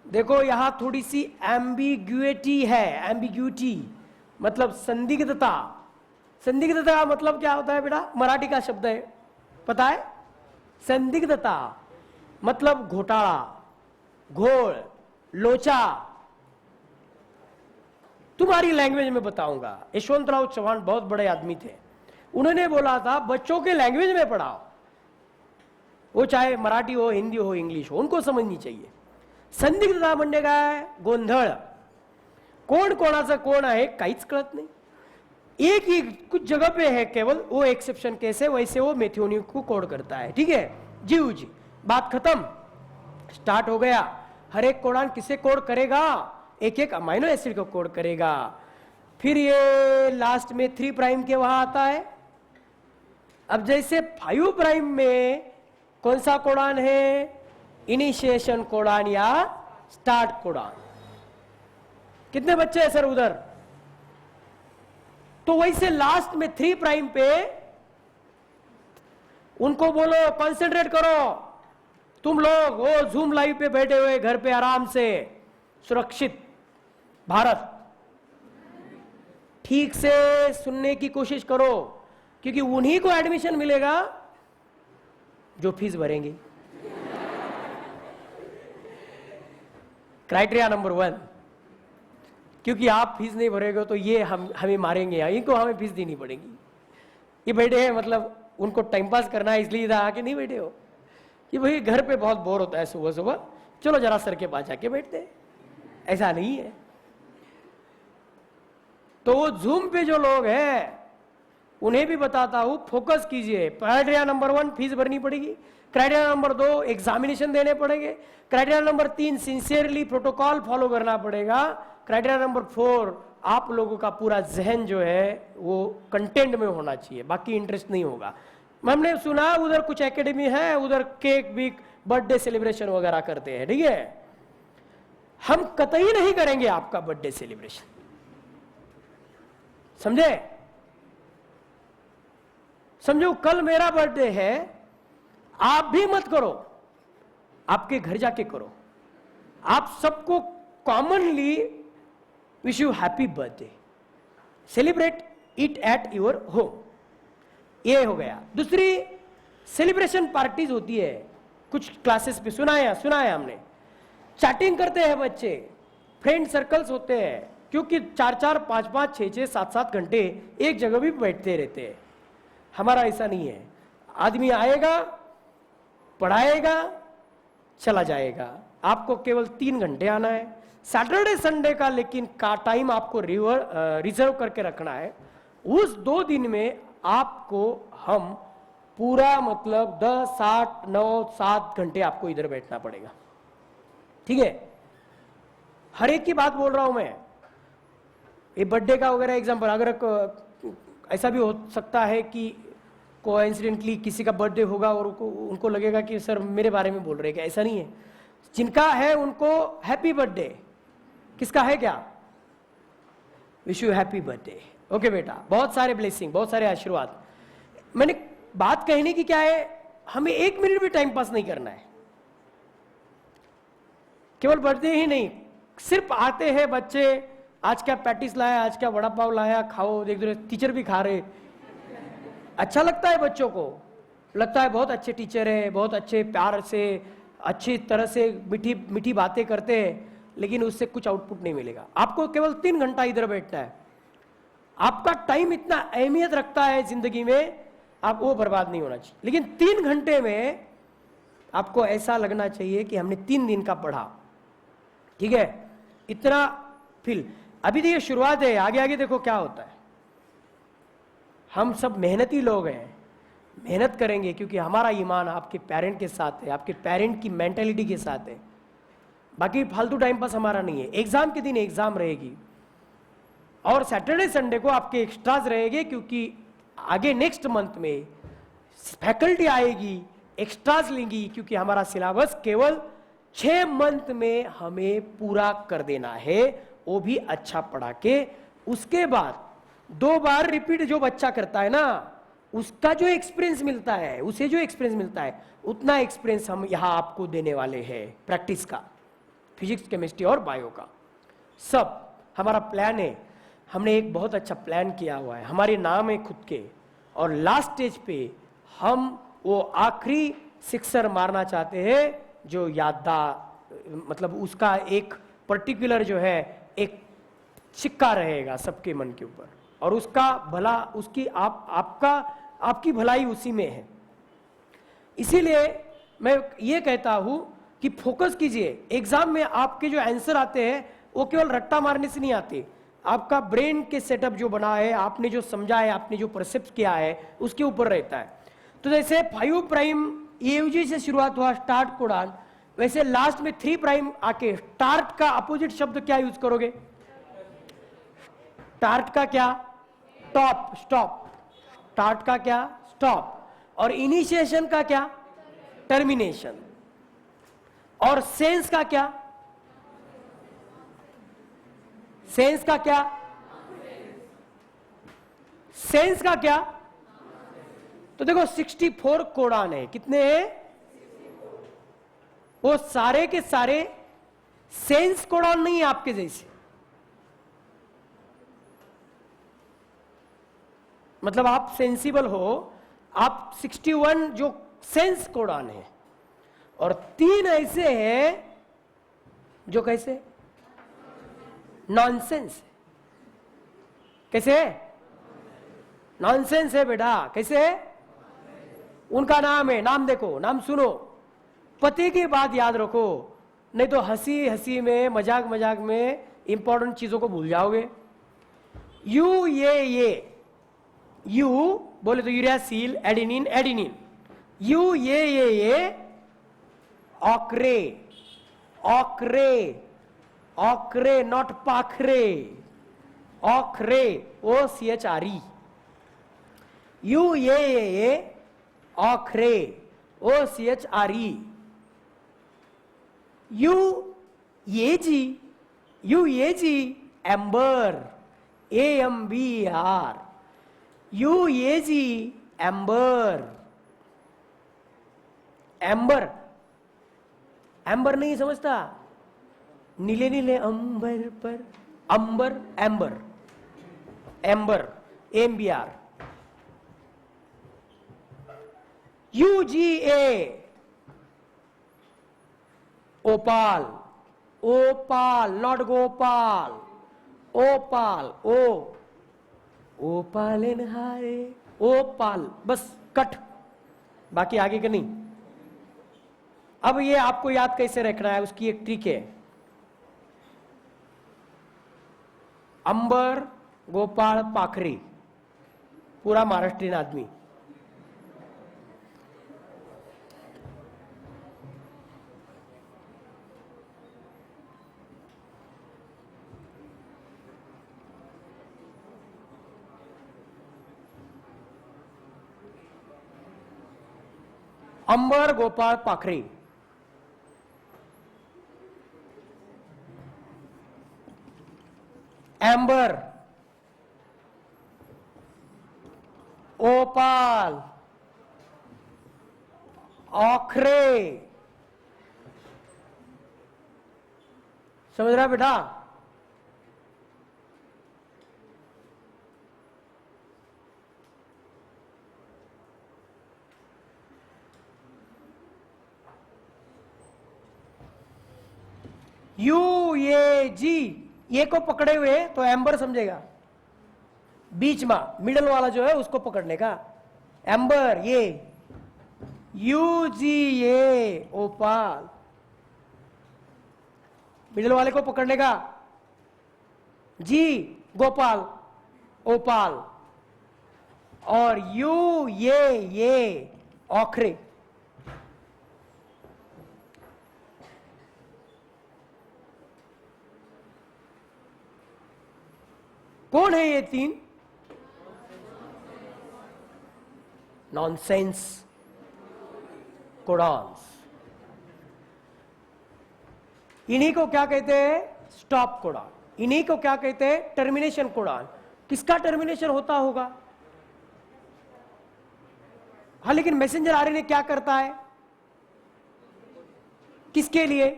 देखो यहां थोड़ी सी एम्बिग्युइटी है। एम्बिग्युइटी मतलब संदिग्धता। संदिग्धता मतलब क्या होता है बेटा? मराठी का शब्द है, पता है? संदिग्धता मतलब घोटाला, घोल, लोचा। तुम्हारी लैंग्वेज में बताऊंगा। यशवंतराव चौहान बहुत बड़े आदमी थे, उन्होंने बोला था बच्चों के लैंग्वेज में पढ़ाओ, वो चाहे मराठी हो, हिंदी हो, इंग्लिश हो, उनको समझनी चाहिए। संदिग्धता म्हणजे काय? गोंधळ, कोण कोणाचं कोण आहे काहीच कळत नाही। एक ही कुछ जगह पे है केवल, वो एक्सेप्शन केस है, वैसे वो मेथ्योनिक को कोड करता है। ठीक है, GUG। बात खत्म, स्टार्ट हो गया। हर एक कोडान किसे कोड करेगा? एक एक अमाइनो एसिड को कोड करेगा। फिर ये लास्ट में 3 प्राइम के वहां आता है। अब जैसे 5 प्राइम में कौन सा कोडान है? इनिशिएशन कोडान या स्टार्ट कोडान। कितने बच्चे हैं सर उधर? तो वैसे लास्ट में 3 प्राइम पे उनको बोलो कंसंट्रेट करो। तुम लोग वो जूम लाइव पे बैठे हुए घर पे आराम से सुरक्षित भारत, ठीक से सुनने की कोशिश करो, क्योंकि उन्हीं को एडमिशन मिलेगा जो फीस भरेंगे। क्राइटेरिया नंबर 1, क्योंकि आप फीस नहीं भरेगे तो ये हमें मारेंगे, इनको हमें फीस देनी पड़ेगी। ये बैठे हैं मतलब उनको टाइम पास करना है, इसलिए इधर आके नहीं बैठे हो कि भाई घर पे बहुत बोर होता है सुबह सुबह, चलो जरा सर के पास जाके बैठते हैं। ऐसा नहीं है। तो वो जूम पे जो लोग हैं उन्हें भी बताता हूं, फोकस कीजिए। क्राइटेरिया नंबर 1 फीस भरनी पड़ेगी। क्राइटेरिया नंबर 2 एग्जामिनेशन देने पड़ेंगे। Criteria number 3 sincerely protocol follow करना पड़ेगा। क्राइटेरिया नंबर 4 आप लोगों का पूरा जहन जो है वो कंटेंट में होना चाहिए, बाकी इंटरेस्ट नहीं होगा। हमने सुना उधर कुछ एकेडमी है, उधर केक बीक बर्थडे सेलिब्रेशन वगैरह करते हैं। ठीक है, हम कतई नहीं करेंगे आपका बर्थडे सेलिब्रेशन, समझे? समझो कल मेरा बर्थडे है, आप भी मत करो, आपके घर जाके करो। आप सबको commonly wish you happy birthday, celebrate it at your home. ये हो गया। दूसरी सेलिब्रेशन पार्टीज होती है कुछ क्लासेस पे, सुनाया हमने। चैटिंग करते हैं बच्चे, फ्रेंड सर्कल्स होते हैं, क्योंकि 4-4, 5-5, 6-6, 7-7 घंटे एक जगह भी बैठते रहते हैं। हमारा ऐसा नहीं है। आदमी आएगा, पढ़ाएगा, चला जाएगा। आपको केवल 3 घंटे आना है सैटरडे संडे का, लेकिन का टाइम आपको रिजर्व करके रखना है। उस 2 दिन में आपको हम पूरा मतलब 10, 8, 9, 7 घंटे आपको इधर बैठना पड़ेगा। ठीक है, हर एक की बात बोल रहा हूं मैं। ये बर्थडे का वगैरह एग्जाम्पल, अगर ऐसा भी हो सकता है कि कोइंसिडेंटली किसी का बर्थडे होगा और उनको लगेगा कि सर मेरे बारे में बोल रहे हैं, ऐसा नहीं है। जिनका है उनको हैप्पी बर्थडे। किसका है क्या? Wish you happy birthday. Okay बेटा, बहुत सारे ब्लेसिंग, बहुत सारे आशीर्वाद। मैंने बात कहने की क्या है, हमें 1 मिनट भी टाइम पास नहीं करना है। केवल बर्थडे ही नहीं, सिर्फ आते हैं बच्चे, आज क्या पैटिस लाया, आज क्या वड़ा पाव लाया, खाओ। देख रहे टीचर भी खा रहे, अच्छा लगता है बच्चों को, लगता है बहुत अच्छे टीचर है, बहुत अच्छे प्यार से अच्छी तरह से मीठी मीठी बातें करते हैं, लेकिन उससे कुछ आउटपुट नहीं मिलेगा। आपको केवल 3 घंटा इधर बैठना है। आपका टाइम इतना अहमियत रखता है जिंदगी में, आप वो बर्बाद नहीं होना चाहिए। लेकिन 3 घंटे में आपको ऐसा लगना चाहिए कि हमने 3 दिन का पढ़ा। ठीक है, इतना फील। अभी तो ये शुरुआत है, आगे आगे देखो क्या होता है। हम सब मेहनती लोग हैं, मेहनत करेंगे, क्योंकि हमारा ईमान आपके पेरेंट के साथ है, आपके पेरेंट की मेंटालिटी के साथ है। बाकी फालतू टाइम पास हमारा नहीं है। एग्जाम के दिन एग्जाम रहेगी और सैटरडे संडे को आपके एक्स्ट्राज रहेंगे, क्योंकि आगे नेक्स्ट मंथ में फैकल्टी आएगी, एक्स्ट्राज लेंगी, क्योंकि हमारा सिलेबस केवल 6 मंथ में हमें पूरा कर देना है, वो भी अच्छा पढ़ा के। उसके बाद 2 बार रिपीट जो बच्चा करता है ना, उसका जो एक्सपीरियंस मिलता है, उसे जो एक्सपीरियंस मिलता है, उतना एक्सपीरियंस हम यहां आपको देने वाले हैं प्रैक्टिस का, फिजिक्स, केमिस्ट्री और बायो का। सब हमारा प्लान है, हमने एक बहुत अच्छा प्लान किया हुआ है, हमारे नाम है खुद के। और लास्ट स्टेज पे हम वो आखिरी सिक्सर मारना चाहते हैं, जो मतलब उसका एक पर्टिकुलर जो है एक सिक्का रहेगा सबके मन के ऊपर, और उसका भला, उसकी आपकी भलाई उसी में है। इसीलिए मैं ये कहता हूं कि फोकस कीजिए। एग्जाम में आपके जो आंसर आते हैं वो केवल रट्टा मारने से नहीं आते, आपका ब्रेन के सेटअप जो बना है, आपने जो समझा है, आपने जो परसेप्ट किया है, उसके ऊपर रहता है। तो जैसे 5 प्राइम AUG से शुरुआत हुआ स्टार्ट कोडान, वैसे लास्ट में 3 प्राइम आके स्टार्ट का अपोजिट शब्द क्या यूज करोगे? स्टार्ट का क्या? Top, stop. स्टार्ट का क्या? स्टॉप। और इनिशिएशन का क्या? टर्मिनेशन। और सेंस का क्या? सेंस का क्या? सेंस का क्या? तो देखो 64 कोडान है, कितने हैं? वो सारे के सारे सेंस कोडान नहीं है आपके जैसे, मतलब आप सेंसिबल हो, आप 61 जो सेंस कोडान है, और 3 ऐसे हैं जो कैसे? नॉनसेंस। कैसे? नॉनसेंस है बेटा। कैसे? उनका नाम है, नाम देखो, नाम सुनो, पते की बात याद रखो, नहीं तो हंसी हंसी में, मजाक मजाक में इंपॉर्टेंट चीजों को भूल जाओगे। ये यू बोले तो यूरियासिल, एडेनिन, एडेनिन। ये ऑक्रे, ऑक्रे, ऑक्रे, नॉट पाखरे, ऑक्रे, OCHRE। ये ochre, OCHRE। UAG, amber, AMBER। UAG, amber. Amber, amber नहीं समझता? नीले नीले अंबर पर, अंबर, amber, amber, AMBER। UGA, ओपाल, ओपाल, not Gopal, ओपाल, ओपाल हारे, ओपाल, बस कट, बाकी आगे का नहीं। अब ये आपको याद कैसे रखना है, उसकी एक ट्रिक है। अंबर, गोपाल, पाखरी, पूरा महाराष्ट्रीयन आदमी। Ambar, Gopal, Pakhari. Amber, opal, ochre. समझ रहा बेटा? UAG, ये को पकड़े हुए तो एम्बर समझेगा, बीच में मिडल वाला जो है उसको पकड़ने का, एम्बर। ये UGA, ओपाल, मिडल वाले को पकड़ने का, G, गोपाल, ओपाल, और ये ऑखरे। कौन है ये तीन? Nonsense codons. इन्हीं को क्या कहते हैं? Stop codon. इन्हीं को क्या कहते हैं? Termination codon. किसका टर्मिनेशन होता होगा? हाँ, लेकिन मैसेंजर आरएनए क्या करता है? किसके लिए?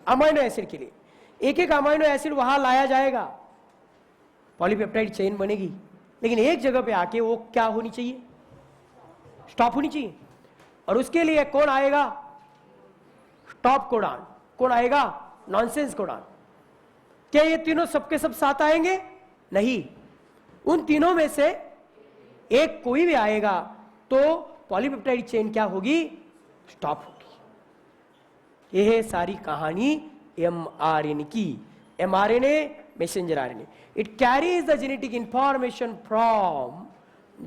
अमाइनो एसिड के लिए। एक एक अमाइनो एसिड वहां लाया जाएगा, पॉलीपेप्टाइड चेन बनेगी, लेकिन एक जगह पे आके वो क्या होनी चाहिए? स्टॉप होनी चाहिए। और उसके लिए कौन आएगा? Stop codon. कौन आएगा? Nonsense codon. क्या ये तीनों सबके सब साथ आएंगे? नहीं, उन तीनों में से एक कोई भी आएगा तो पॉलीपेप्टाइड चेन क्या होगी? स्टॉप होगी। यह है सारी कहानी एमआरएनए की। MRNA messenger RNA, it carries the genetic information from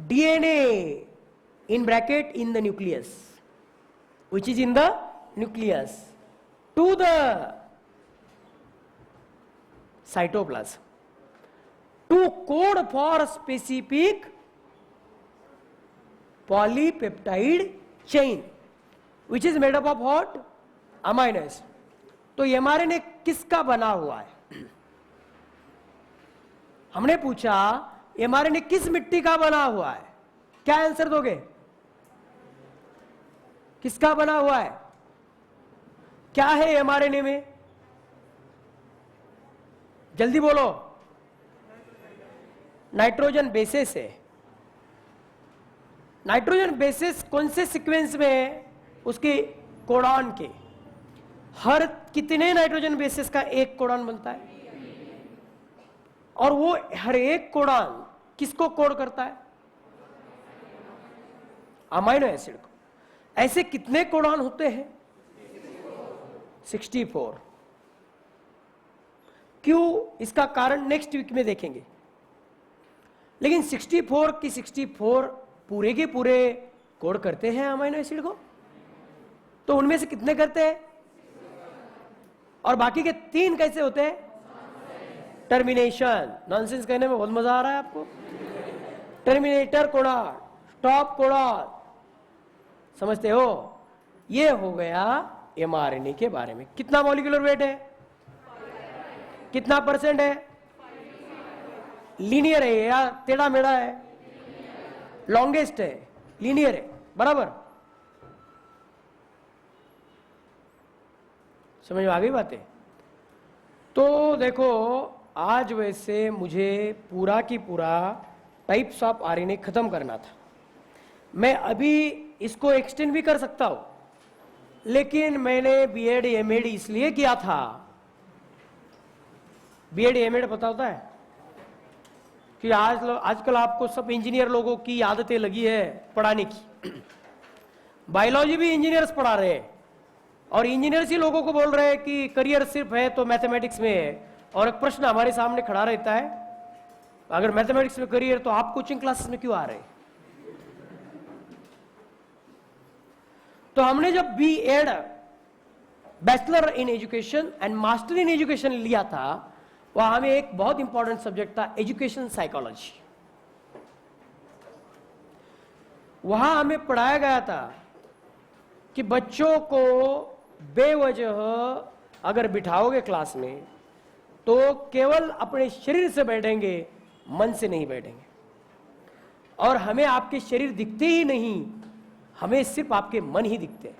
DNA in bracket in the nucleus, which is in the nucleus, to the cytoplasm to code for a specific polypeptide chain which is made up of what? Amino acid. तो mRNA किसका बना हुआ है? हमने पूछा mRNA किस मिट्टी का बना हुआ है? क्या आंसर दोगे? किसका बना हुआ है? क्या है एमआरएनए में? जल्दी बोलो। नाइट्रोजन बेसिस है। नाइट्रोजन बेसिस कौन से सीक्वेंस में है? उसके कोडॉन के। हर कितने नाइट्रोजन बेसिस का एक कोडॉन बनता है? और वो हर एक कोडॉन किसको कोड करता है? अमाइनो एसिड को। ऐसे कितने कोडॉन होते हैं? 64। क्यों? इसका कारण नेक्स्ट वीक में देखेंगे। लेकिन 64 की 64 पूरे के पूरे कोड करते हैं अमाइनो एसिड को, तो उनमें से कितने करते हैं? और बाकी के 3 कैसे होते हैं? टर्मिनेशन। नॉनसेंस कहने में बहुत मजा आ रहा है आपको। टर्मिनेटर कोडॉन, स्टॉप कोडॉन, समझते हो? ये हो गया एमआरएनए के बारे में। कितना मॉलिक्यूलर वेट है? कितना परसेंट है? लीनियर है या टेढ़ा मेढ़ा है? लॉन्गेस्ट है, लीनियर है, बराबर। समझ में आ गई बातें? तो देखो, आज वैसे मुझे पूरा की पूरा टाइप्स ऑफ आरएनए खत्म करना था। मैं अभी इसको एक्सटेंड भी कर सकता हूं, लेकिन मैंने बीएड एमएड इसलिए किया था। बीएड एमएड पता होता है कि आजकल आपको सब इंजीनियर लोगों की आदतें लगी है पढ़ाने की। बायोलॉजी भी इंजीनियर्स पढ़ा रहे हैं, और इंजीनियर्स ही लोगों को बोल रहे हैं कि करियर सिर्फ है तो मैथमेटिक्स में है। और एक प्रश्न हमारे सामने खड़ा रहता है, अगर मैथमेटिक्स में करियर तो आप कोचिंग क्लासेस में क्यों आ रहे हैं? तो हमने जब B Ed, bachelor in education and master in education लिया था, वहां हमें एक बहुत इंपॉर्टेंट सब्जेक्ट था एजुकेशन साइकोलॉजी। वहां हमें पढ़ाया गया था कि बच्चों को बेवजह अगर बिठाओगे क्लास में तो केवल अपने शरीर से बैठेंगे, मन से नहीं बैठेंगे। और हमें आपके शरीर दिखते ही नहीं, हमें सिर्फ आपके मन ही दिखते हैं।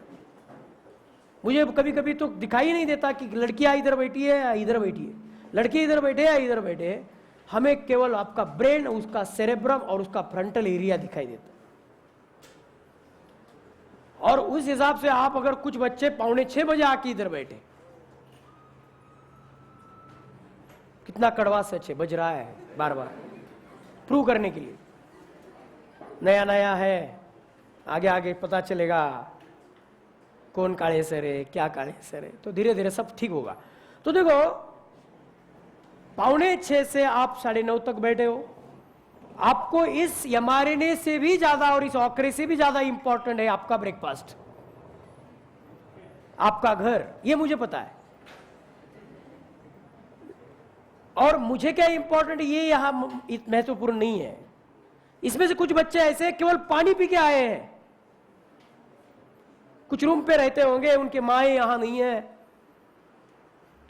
मुझे कभी कभी तो दिखाई नहीं देता कि लड़कियां इधर बैठी है या इधर बैठी है, लड़के इधर बैठे या इधर बैठे है। हमें केवल आपका ब्रेन, उसका सेरेब्रम और उसका फ्रंटल एरिया दिखाई देता है। और उस हिसाब से आप अगर कुछ बच्चे 5:45 बजे आके इधर बैठे, कितना कड़वा सच है, बज रहा है बार बार प्रूव करने के लिए। नया नया है, आगे आगे पता चलेगा कौन काले सर है, क्या काले सर है, तो धीरे धीरे सब ठीक होगा। तो देखो, 5:45 से आप 9:30 तक बैठे हो। आपको इस एमआरएनए से भी ज्यादा और इस ऑकरे से भी ज्यादा इंपॉर्टेंट है आपका ब्रेकफास्ट, आपका घर, ये मुझे पता है। और मुझे क्या इंपॉर्टेंट, ये यहाँ महत्वपूर्ण नहीं है। इसमें से कुछ बच्चे ऐसे केवल पानी पी के आए हैं, कुछ रूम पे रहते होंगे, उनके माए यहां नहीं है,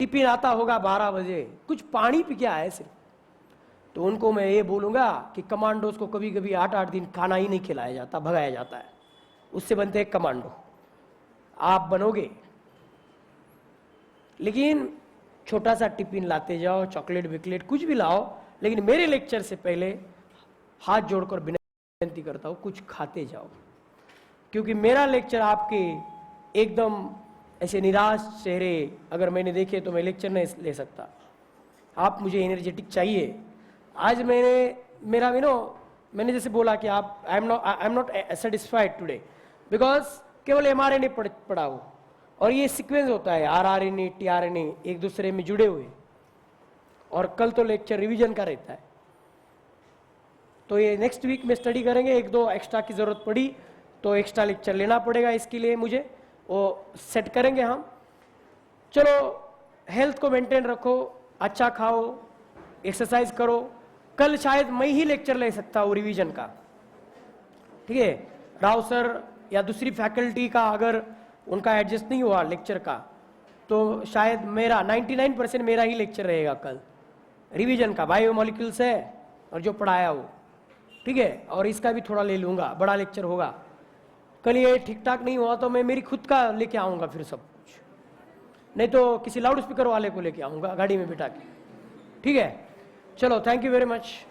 टिफिन आता होगा 12 बजे, कुछ पानी पी के आए सिर्फ, तो उनको मैं ये बोलूंगा कि कमांडोज को कभी कभी 8-8 दिन खाना ही नहीं खिलाया जाता, भगाया जाता है, उससे बनते हैं कमांडो। आप बनोगे, लेकिन छोटा सा टिफिन लाते जाओ, चॉकलेट विकलेट कुछ भी लाओ, लेकिन मेरे लेक्चर से पहले हाथ जोड़कर विनती करता हूं कुछ खाते जाओ, क्योंकि मेरा लेक्चर आपके एकदम ऐसे निराश चेहरे अगर मैंने देखे तो मैं लेक्चर नहीं ले सकता। आप मुझे एनर्जेटिक चाहिए। आज मैंने जैसे बोला कि आप I am not satisfied today because केवल mRNA पढ़ा हो, और ये सीक्वेंस होता है rRNA tRNA एक दूसरे में जुड़े हुए, और कल तो लेक्चर रिवीजन का रहता है, तो ये नेक्स्ट वीक में स्टडी करेंगे। 1-2 एक्स्ट्रा की जरूरत पड़ी तो एक्स्ट्रा लेक्चर लेना पड़ेगा, इसके लिए मुझे वो सेट करेंगे हम। चलो हेल्थ को मेंटेन रखो, अच्छा खाओ, एक्सरसाइज करो। कल शायद मैं ही लेक्चर ले सकता हूँ रिवीजन का, ठीक है। राव सर या दूसरी फैकल्टी का अगर उनका एडजस्ट नहीं हुआ लेक्चर का, तो शायद मेरा 99% मेरा ही लेक्चर रहेगा कल रिवीजन का, बायोमोलिक्यूल्स है और जो पढ़ाया वो, ठीक है। और इसका भी थोड़ा ले लूँगा, बड़ा लेक्चर होगा। कल ये ठीक ठाक नहीं हुआ तो मैं मेरी खुद का लेके आऊँगा फिर सब कुछ, नहीं तो किसी लाउड स्पीकर वाले को लेके आऊँगा गाड़ी में बिठा के, ठीक है। चलो, थैंक यू वेरी मच।